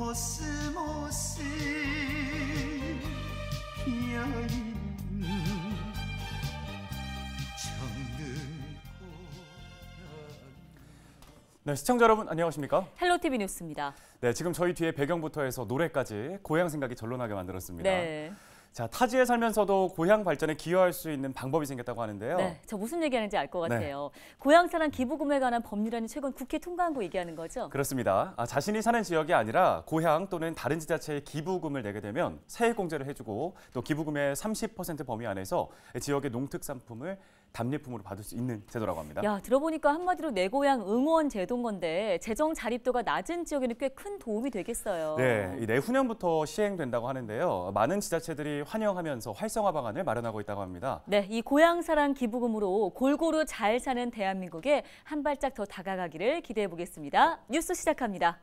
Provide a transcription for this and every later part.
코스모스 피어있는 정든 네, 시청자 여러분 안녕하십니까? 헬로티비 뉴스입니다. 네, 지금 저희 뒤에 배경부터 해서 노래까지 고향 생각이 절로나게 만들었습니다. 네. 자, 타지에 살면서도 고향 발전에 기여할 수 있는 방법이 생겼다고 하는데요. 네, 저 무슨 얘기하는지 알 것 같아요. 네. 고향 사랑 기부금에 관한 법률안이 최근 국회 통과한 거 얘기하는 거죠? 그렇습니다. 자신이 사는 지역이 아니라 고향 또는 다른 지자체에 기부금을 내게 되면 세액공제를 해주고 또 기부금의 30% 범위 안에서 지역의 농특산품을 답례품으로 받을 수 있는 제도라고 합니다. 야, 들어보니까 한마디로 내 고향 응원 제도인 건데 재정 자립도가 낮은 지역에는 꽤 큰 도움이 되겠어요. 네, 내후년부터 시행된다고 하는데요. 많은 지자체들이 환영하면서 활성화 방안을 마련하고 있다고 합니다. 네, 이 고향 사랑 기부금으로 골고루 잘 사는 대한민국에 한 발짝 더 다가가기를 기대해 보겠습니다. 뉴스 시작합니다.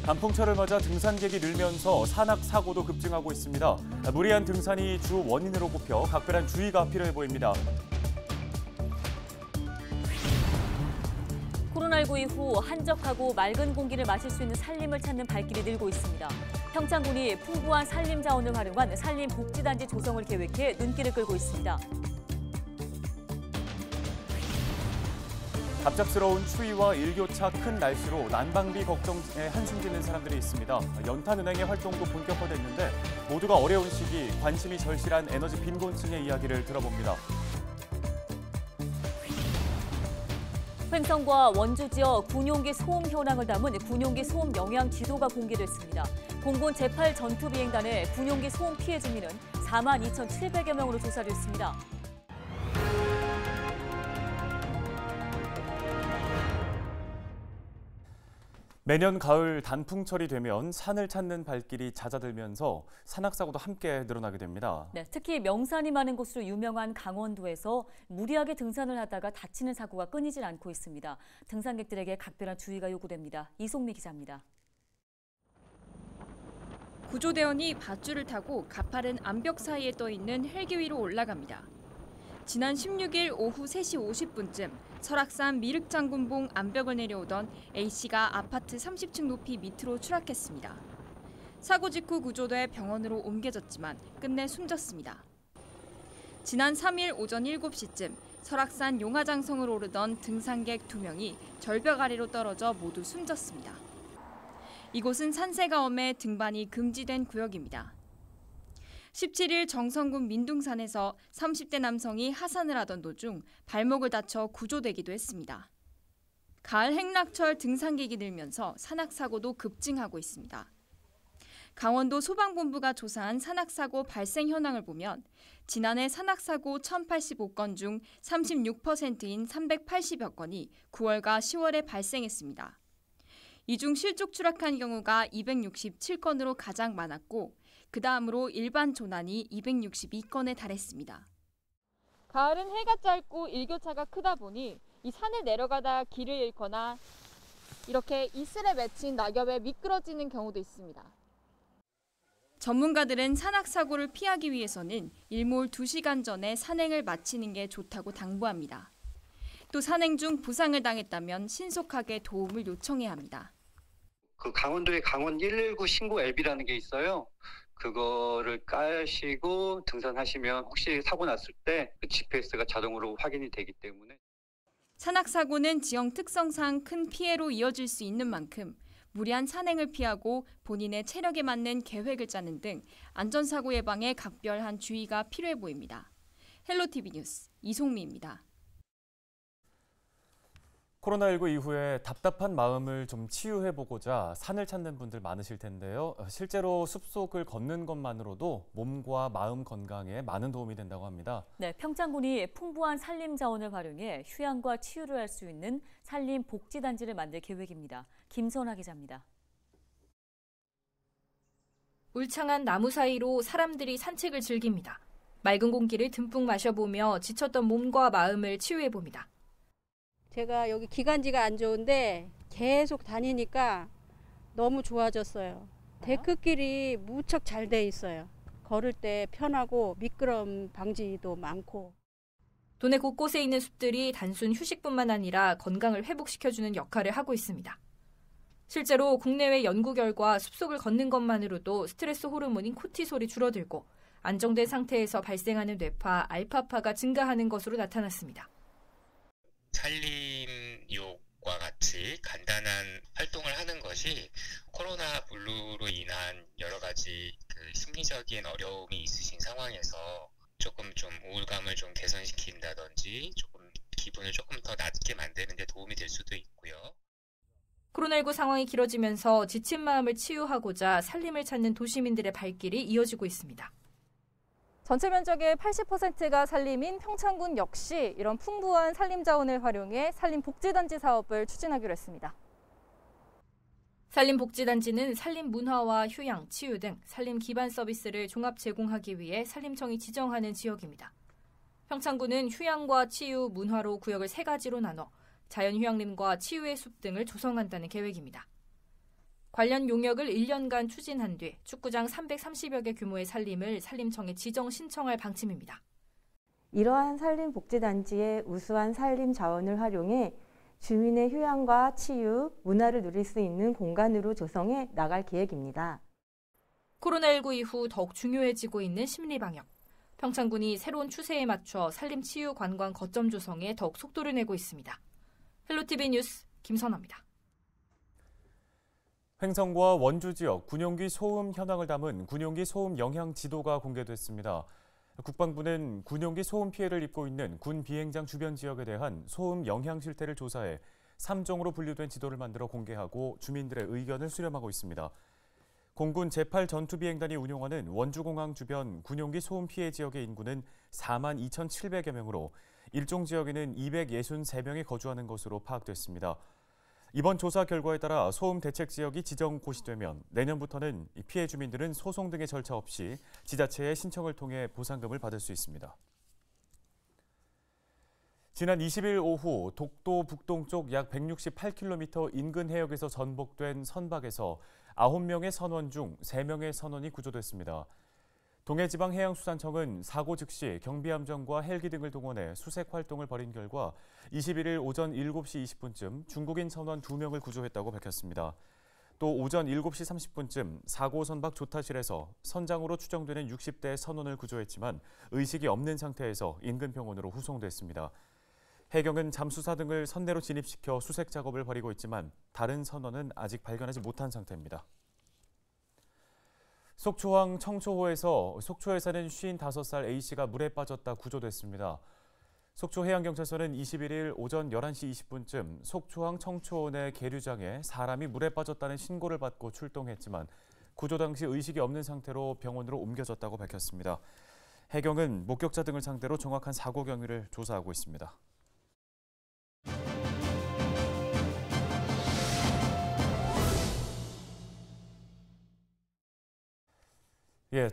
단풍철을 맞아 등산객이 늘면서 산악 사고도 급증하고 있습니다. 무리한 등산이 주 원인으로 꼽혀 각별한 주의가 필요해 보입니다. 코로나19 이후 한적하고 맑은 공기를 마실 수 있는 산림을 찾는 발길이 늘고 있습니다. 평창군이 풍부한 산림 자원을 활용한 산림복지단지 조성을 계획해 눈길을 끌고 있습니다. 갑작스러운 추위와 일교차 큰 날씨로 난방비 걱정에 한숨 짓는 사람들이 있습니다. 연탄은행의 활동도 본격화됐는데 모두가 어려운 시기 관심이 절실한 에너지 빈곤층의 이야기를 들어봅니다. 횡성과 원주 지역 군용기 소음 현황을 담은 군용기 소음 영향 지도가 공개됐습니다. 공군 제8 전투비행단의 군용기 소음 피해 주민은 42,700여 명으로 조사를 했습니다. 매년 가을 단풍철이 되면 산을 찾는 발길이 잦아들면서 산악사고도 함께 늘어나게 됩니다. 네, 특히 명산이 많은 곳으로 유명한 강원도에서 무리하게 등산을 하다가 다치는 사고가 끊이질 않고 있습니다. 등산객들에게 각별한 주의가 요구됩니다. 이송미 기자입니다. 구조대원이 밧줄을 타고 가파른 암벽 사이에 떠 있는 헬기 위로 올라갑니다. 지난 16일 오후 3시 50분쯤 설악산 미륵장군봉 암벽을 내려오던 A씨가 아파트 30층 높이 밑으로 추락했습니다. 사고 직후 구조돼 병원으로 옮겨졌지만 끝내 숨졌습니다. 지난 3일 오전 7시쯤 설악산 용화장성을 오르던 등산객 2명이 절벽 아래로 떨어져 모두 숨졌습니다. 이곳은 산세가 엄해 등반이 금지된 구역입니다. 17일 정선군 민둥산에서 30대 남성이 하산을 하던 도중 발목을 다쳐 구조되기도 했습니다. 가을 행락철 등산객이 늘면서 산악사고도 급증하고 있습니다. 강원도 소방본부가 조사한 산악사고 발생 현황을 보면 지난해 산악사고 1,085건 중 36%인 380여 건이 9월과 10월에 발생했습니다. 이 중 실족 추락한 경우가 267건으로 가장 많았고 그 다음으로 일반 조난이 262건에 달했습니다. 가을은 해가 짧고 일교차가 크다 보니 이 산을 내려가다 길을 잃거나 이렇게 이슬에 맺힌 낙엽에 미끄러지는 경우도 있습니다. 전문가들은 산악사고를 피하기 위해서는 일몰 2시간 전에 산행을 마치는 게 좋다고 당부합니다. 또 산행 중 부상을 당했다면 신속하게 도움을 요청해야 합니다. 그 강원도에 강원 119 신고 앱이라는 게 있어요. 그거를 까시고 등산하시면 혹시 사고 났을 때 그 GPS가 자동으로 확인이 되기 때문에. 산악사고는 지형 특성상 큰 피해로 이어질 수 있는 만큼 무리한 산행을 피하고 본인의 체력에 맞는 계획을 짜는 등 안전사고 예방에 각별한 주의가 필요해 보입니다. 헬로티비 뉴스 이송미입니다. 코로나19 이후에 답답한 마음을 좀 치유해보고자 산을 찾는 분들 많으실 텐데요. 실제로 숲속을 걷는 것만으로도 몸과 마음 건강에 많은 도움이 된다고 합니다. 네, 평창군이 풍부한 산림 자원을 활용해 휴양과 치유를 할 수 있는 산림 복지단지를 만들 계획입니다. 김선아 기자입니다. 울창한 나무 사이로 사람들이 산책을 즐깁니다. 맑은 공기를 듬뿍 마셔보며 지쳤던 몸과 마음을 치유해봅니다. 제가 여기 기관지가 안 좋은데 계속 다니니까 너무 좋아졌어요. 데크길이 무척 잘 돼 있어요. 걸을 때 편하고 미끄럼 방지도 많고. 도내 곳곳에 있는 숲들이 단순 휴식뿐만 아니라 건강을 회복시켜주는 역할을 하고 있습니다. 실제로 국내외 연구 결과 숲속을 걷는 것만으로도 스트레스 호르몬인 코티솔이 줄어들고 안정된 상태에서 발생하는 뇌파 알파파가 증가하는 것으로 나타났습니다. 산림욕과 같이 간단한 활동을 하는 것이 코로나 블루로 인한 여러 가지 심리적인 어려움이 있으신 상황에서 조금 좀 우울감을 좀 개선시킨다든지 조금 기분을 조금 더 낮게 만드는 데 도움이 될 수도 있고요. 코로나19 상황이 길어지면서 지친 마음을 치유하고자 산림을 찾는 도시민들의 발길이 이어지고 있습니다. 전체 면적의 80%가 산림인 평창군 역시 이런 풍부한 산림 자원을 활용해 산림복지단지 사업을 추진하기로 했습니다. 산림복지단지는 산림 문화와 휴양, 치유 등 산림 기반 서비스를 종합 제공하기 위해 산림청이 지정하는 지역입니다. 평창군은 휴양과 치유, 문화로 구역을 3가지로 나눠 자연휴양림과 치유의 숲 등을 조성한다는 계획입니다. 관련 용역을 1년간 추진한 뒤 축구장 330여 개 규모의 산림을 산림청에 지정 신청할 방침입니다. 이러한 산림복지단지의 우수한 산림 자원을 활용해 주민의 휴양과 치유, 문화를 누릴 수 있는 공간으로 조성해 나갈 계획입니다. 코로나19 이후 더욱 중요해지고 있는 심리방역. 평창군이 새로운 추세에 맞춰 산림치유 관광 거점 조성에 더욱 속도를 내고 있습니다. 헬로티비 뉴스 김선아입니다. 횡성과 원주 지역 군용기 소음 현황을 담은 군용기 소음 영향 지도가 공개됐습니다. 국방부는 군용기 소음 피해를 입고 있는 군 비행장 주변 지역에 대한 소음 영향 실태를 조사해 3종으로 분류된 지도를 만들어 공개하고 주민들의 의견을 수렴하고 있습니다. 공군 제8 전투비행단이 운용하는 원주공항 주변 군용기 소음 피해 지역의 인구는 42,700여 명으로 일종 지역에는 263명이 거주하는 것으로 파악됐습니다. 이번 조사 결과에 따라 소음 대책 지역이 지정 고시되면 내년부터는 피해 주민들은 소송 등의 절차 없이 지자체의 신청을 통해 보상금을 받을 수 있습니다. 지난 20일 오후 독도 북동쪽 약 168km 인근 해역에서 전복된 선박에서 9명의 선원 중 3명의 선원이 구조됐습니다. 동해지방해양수산청은 사고 즉시 경비함정과 헬기 등을 동원해 수색 활동을 벌인 결과 21일 오전 7시 20분쯤 중국인 선원 2명을 구조했다고 밝혔습니다. 또 오전 7시 30분쯤 사고 선박 조타실에서 선장으로 추정되는 60대 선원을 구조했지만 의식이 없는 상태에서 인근 병원으로 후송됐습니다. 해경은 잠수사 등을 선내로 진입시켜 수색 작업을 벌이고 있지만 다른 선원은 아직 발견하지 못한 상태입니다. 속초항 청초호에서 속초에 사는 55살 A씨가 물에 빠졌다 구조됐습니다. 속초해양경찰서는 21일 오전 11시 20분쯤 속초항 청초호 내 계류장에 사람이 물에 빠졌다는 신고를 받고 출동했지만 구조 당시 의식이 없는 상태로 병원으로 옮겨졌다고 밝혔습니다. 해경은 목격자 등을 상대로 정확한 사고 경위를 조사하고 있습니다.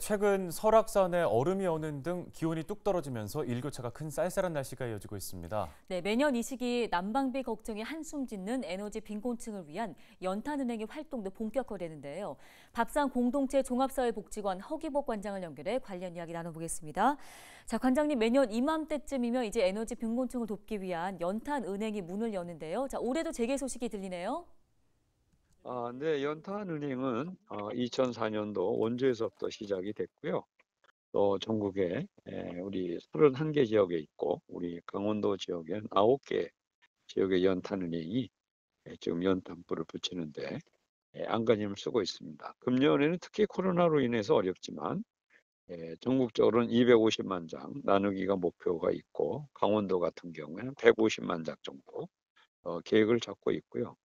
최근 설악산에 얼음이 어는 등 기온이 뚝 떨어지면서 일교차가 큰 쌀쌀한 날씨가 이어지고 있습니다. 네, 매년 이 시기 난방비 걱정에 한숨 짓는 에너지 빈곤층을 위한 연탄은행의 활동도 본격화되는데요. 밥상 공동체 종합사회복지관 허기복 관장을 연결해 관련 이야기 나눠보겠습니다. 자, 관장님, 매년 이맘때쯤이면 이제 에너지 빈곤층을 돕기 위한 연탄은행이 문을 여는데요. 자, 올해도 재개 소식이 들리네요. 네, 연탄은행은 2004년도 원주에서부터 시작이 됐고요. 또 전국에 우리 31개 지역에 있고 우리 강원도 지역엔 9개 지역의 연탄은행이 지금 연탄불을 붙이는데 안간힘을 쓰고 있습니다. 금년에는 특히 코로나로 인해서 어렵지만 전국적으로는 250만 장 나누기가 목표가 있고 강원도 같은 경우에는 150만 장 정도 계획을 잡고 있고요.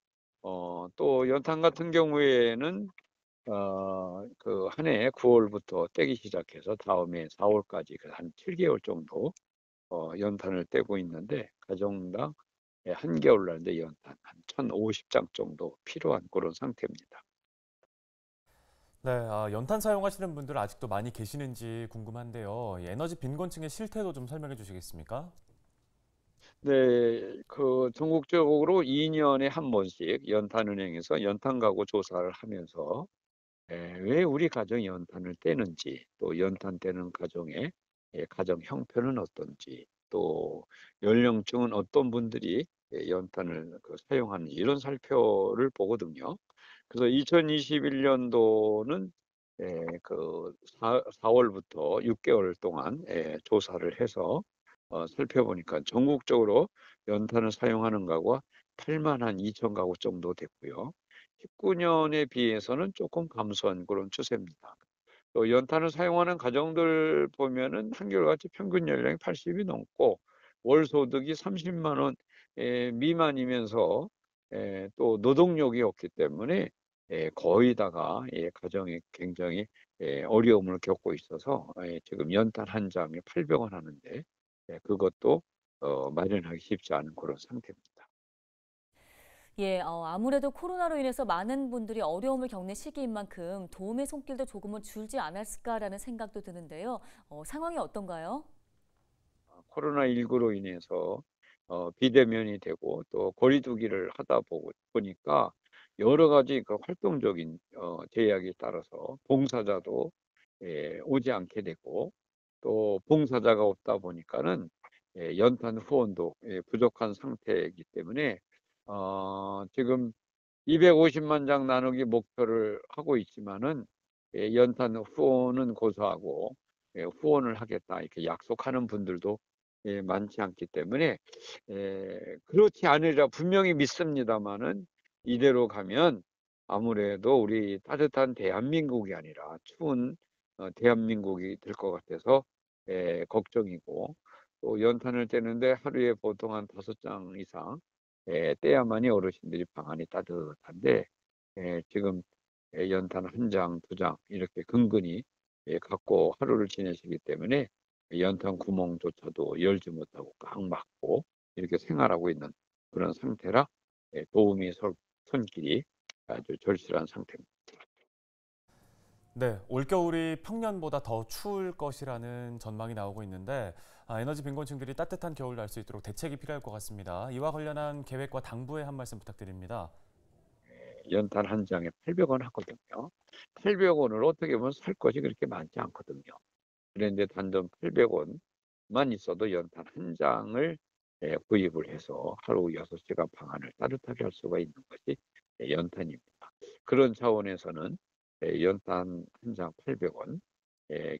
또 연탄 같은 경우에는 그 한 해 9월부터 떼기 시작해서 다음해 4월까지 한 7개월 정도 연탄을 떼고 있는데 가정당 한겨울 날인데 연탄 한 1,050장 정도 필요한 그런 상태입니다. 네, 연탄 사용하시는 분들 아직도 많이 계시는지 궁금한데요. 에너지 빈곤층의 실태도 좀 설명해 주시겠습니까? 네, 그 전국적으로 2년에 한 번씩 연탄은행에서 연탄 가구 조사를 하면서 왜 우리 가정이 연탄을 떼는지 또 연탄 떼는 가정의 가정 형편은 어떤지 또 연령층은 어떤 분들이 연탄을 사용하는지 이런 살표를 보거든요. 그래서 2021년도는 4월부터 6개월 동안 조사를 해서 살펴보니까 전국적으로 연탄을 사용하는 가구가 8만 한 2천 가구 정도 됐고요. 19년에 비해서는 조금 감소한 그런 추세입니다. 또 연탄을 사용하는 가정들 보면은 한결같이 평균 연령이 80이 넘고 월 소득이 30만 원 미만이면서 또 노동력이 없기 때문에 거의 다가 가정이 굉장히 어려움을 겪고 있어서 지금 연탄 한 장에 800원 하는데 그것도 마련하기 쉽지 않은 그런 상태입니다. 예, 아무래도 코로나로 인해서 많은 분들이 어려움을 겪는 시기인 만큼 도움의 손길도 조금은 줄지 않았을까라는 생각도 드는데요. 상황이 어떤가요? 코로나19로 인해서 비대면이 되고 또 거리 두기를 하다 보니까 여러 가지 그 활동적인 제약에 따라서 봉사자도 오지 않게 되고 또 봉사자가 없다 보니까는 연탄 후원도 부족한 상태이기 때문에 지금 250만 장 나누기 목표를 하고 있지만은 연탄 후원은 고사하고 후원을 하겠다 이렇게 약속하는 분들도 많지 않기 때문에 그렇지 않으리라 분명히 믿습니다만은 이대로 가면 아무래도 우리 따뜻한 대한민국이 아니라 추운 대한민국이 될 것 같아서 걱정이고 또 연탄을 떼는데 하루에 보통 한 5장 이상 떼야만이 어르신들이 방안이 따뜻한데 지금 연탄 1장, 2장 이렇게 근근히 갖고 하루를 지내시기 때문에 연탄 구멍조차도 열지 못하고 꽉 막고 이렇게 생활하고 있는 그런 상태라 도움이 손길이 아주 절실한 상태입니다. 네, 올겨울이 평년보다 더 추울 것이라는 전망이 나오고 있는데 에너지 빈곤층들이 따뜻한 겨울 날 수 있도록 대책이 필요할 것 같습니다. 이와 관련한 계획과 당부의 한 말씀 부탁드립니다. 연탄 한 장에 800원 하거든요. 800원을 어떻게 보면 살 것이 그렇게 많지 않거든요. 그런데 단돈 800원만 있어도 연탄 한 장을 구입을 해서 하루 6시간 방안을 따뜻하게 할 수가 있는 것이 연탄입니다. 그런 차원에서는 연탄 한 장 800원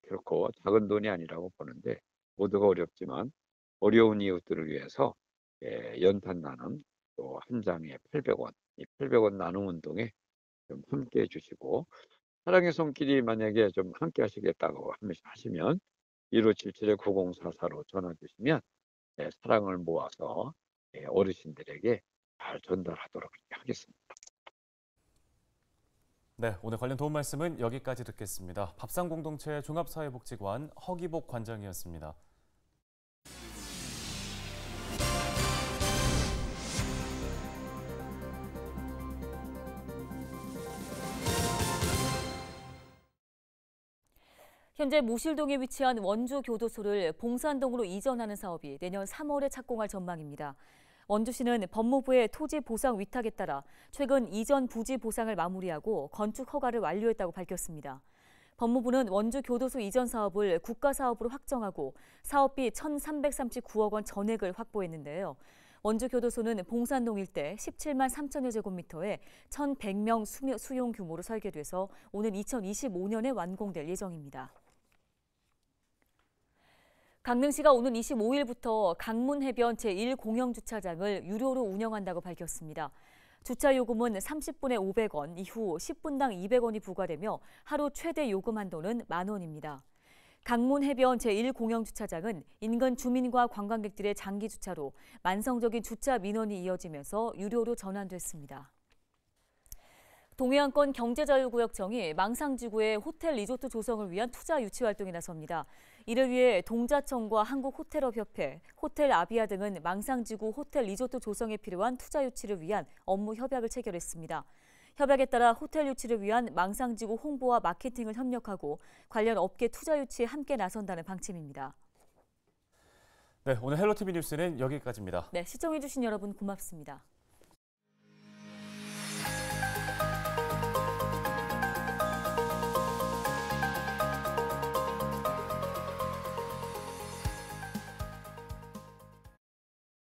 결코 작은 돈이 아니라고 보는데 모두가 어렵지만 어려운 이웃들을 위해서 연탄 나눔 또 한 장에 800원 이 800원 나눔 운동에 좀 함께 해주시고 사랑의 손길이 만약에 좀 함께 하시겠다고 하시면 1577-9044로 전화 주시면 사랑을 모아서 어르신들에게 잘 전달하도록 하겠습니다. 네, 오늘 관련 도움 말씀은 여기까지 듣겠습니다. 밥상공동체 종합사회복지관 허기복 관장이었습니다. 현재 모실동에 위치한 원주 교도소를 봉산동으로 이전하는 사업이 내년 3월에 착공할 전망입니다. 원주시는 법무부의 토지 보상 위탁에 따라 최근 이전 부지 보상을 마무리하고 건축 허가를 완료했다고 밝혔습니다. 법무부는 원주 교도소 이전 사업을 국가사업으로 확정하고 사업비 1,339억 원 전액을 확보했는데요. 원주 교도소는 봉산동 일대 17만 3천여 제곱미터에 1,100명 수용 규모로 설계돼서 오는 2025년에 완공될 예정입니다. 강릉시가 오는 25일부터 강문해변 제1공영주차장을 유료로 운영한다고 밝혔습니다. 주차 요금은 30분에 500원, 이후 10분당 200원이 부과되며 하루 최대 요금 한도는 10,000원입니다. 강문해변 제1공영주차장은 인근 주민과 관광객들의 장기 주차로 만성적인 주차 민원이 이어지면서 유료로 전환됐습니다. 동해안권 경제자유구역청이 망상지구의 호텔 리조트 조성을 위한 투자 유치 활동에 나섭니다. 이를 위해 동자청과 한국호텔업협회, 호텔아비아 등은 망상지구 호텔 리조트 조성에 필요한 투자 유치를 위한 업무 협약을 체결했습니다. 협약에 따라 호텔 유치를 위한 망상지구 홍보와 마케팅을 협력하고 관련 업계 투자 유치에 함께 나선다는 방침입니다. 네, 오늘 헬로티비 뉴스는 여기까지입니다. 네, 시청해주신 여러분 고맙습니다.